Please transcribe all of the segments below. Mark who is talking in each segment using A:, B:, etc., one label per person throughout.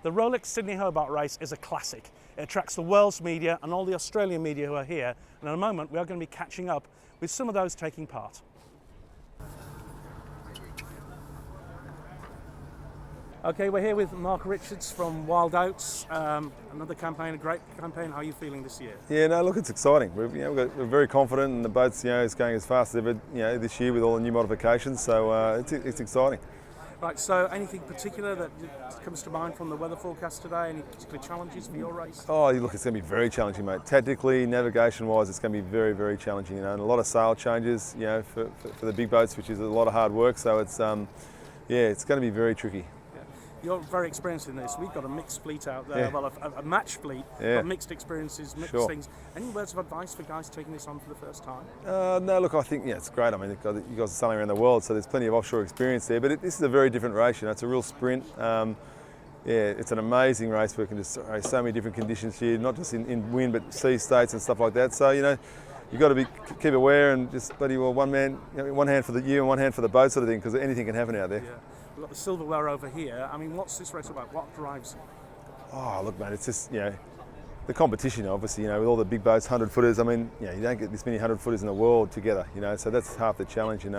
A: The Rolex Sydney Hobart Race is a classic. It attracts the world's media and all the Australian media who are here. And in a moment, we are going to be catching up with some of those taking part. Okay, we're here with Mark Richards from Wild Oats. Another campaign, a great campaign. How are you feeling this year?
B: Yeah, no, look, it's exciting. We're very confident, and the boat's is going as fast as ever this year with all the new modifications. So it's exciting.
A: Right. So, anything particular that comes to mind from the weather forecast today? Any particular challenges for your race?
B: Oh, look, it's going to be very challenging, mate. Tactically, navigation-wise, it's going to be very, very challenging. And a lot of sail changes, for the big boats, which is a lot of hard work. So it's it's going to be very tricky.
A: You're very experienced in this. We've got a mixed fleet out there,
B: Yeah.
A: well, a match fleet, got mixed experiences, mixed
B: Sure.
A: things. Any words of advice for guys taking this on for the first time?
B: No, look, I think it's great. I mean, you guys are sailing around the world, so there's plenty of offshore experience there. But this is a very different race. It's a real sprint. It's an amazing race where we can just race so many different conditions here, not just in wind, but sea states and stuff like that. So you've got to keep aware and just bloody well one man, one hand for the you and one hand for the boat sort of thing, because anything can happen out there.
A: Yeah. We've got the silverware over here. I mean, what's this race about? What drives it?
B: Oh, look, mate, it's just, the competition, obviously, with all the big boats, 100-footers. I mean, you don't get this many 100-footers in the world together, so that's half the challenge, and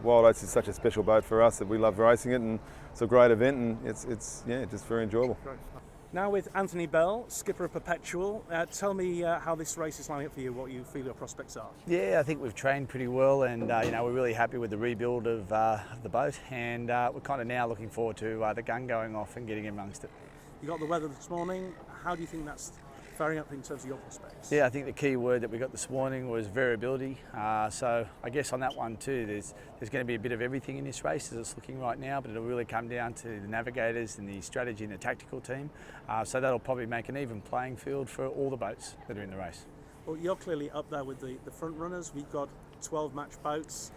B: Wild Oats is such a special boat for us that we love racing it, and it's a great event, and it's just very enjoyable.
A: Great. Now with Anthony Bell, skipper of Perpetual, tell me how this race is lining up for you, what you feel your prospects are.
C: Yeah, I think we've trained pretty well, and we're really happy with the rebuild of the boat, and we're kind of now looking forward to the gun going off and getting amongst it.
A: You got the weather this morning. How do you think that's faring up in terms of your prospects?
C: Yeah, I think the key word that we got this morning was variability. So I guess on that one too, there's going to be a bit of everything in this race as it's looking right now, but it'll really come down to the navigators and the strategy and the tactical team. So that'll probably make an even playing field for all the boats that are in the race.
A: Well, you're clearly up there with the front runners. We've got 12 match boats,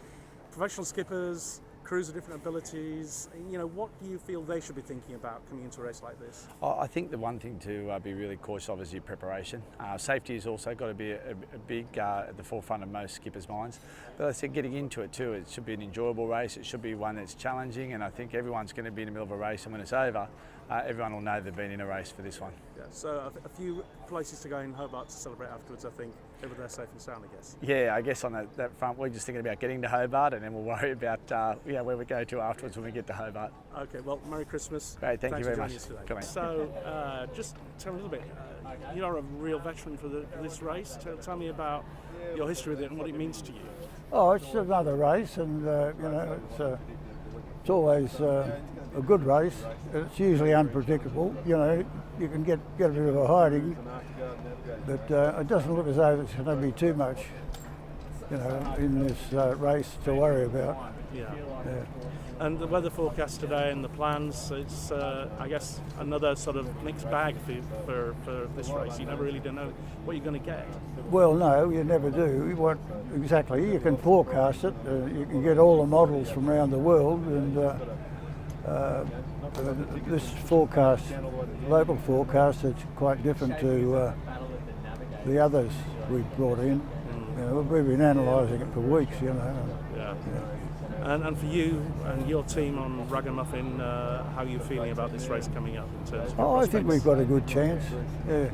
A: professional skippers, crews of different abilities. What do you feel they should be thinking about coming into a race like this?
C: I think the one thing to be really cautious of is your preparation. Safety has also got to be a big at the forefront of most skippers' minds. But I said getting into it too, it should be an enjoyable race. It should be one that's challenging, and I think everyone's going to be in the middle of a race, and when it's over, everyone will know they've been in a race for this one.
A: Yeah, so a few places to go in Hobart to celebrate afterwards, I think. Over there safe and sound, I guess.
C: Yeah, I guess on that front, we're just thinking about getting to Hobart, and then we'll worry about where we go to afterwards when we get to Hobart.
A: Okay, well, Merry Christmas.
C: Great, thank you very much.
A: So, just tell me a little bit. You're a real veteran for this race. Tell me about your history with it and what it means to you.
D: Oh, it's another race, and it's always a good race. It's usually unpredictable. You can get a bit of a hiding, but it doesn't look as though it's going to be too much, in this race to worry about.
A: Yeah. And the weather forecast today and the plans, it's, I guess, another sort of mixed bag for this race. You never really don't know what you're going to get.
D: Well, no, you never do. Exactly. You can forecast it. You can get all the models from around the world, and this forecast, local forecast, it's quite different to the others we've brought in. We've been analysing it for weeks,
A: Yeah. And for you and your team on Ragamuffin, how are you feeling about this race coming up in terms of
D: I think we've got a good chance. Yeah.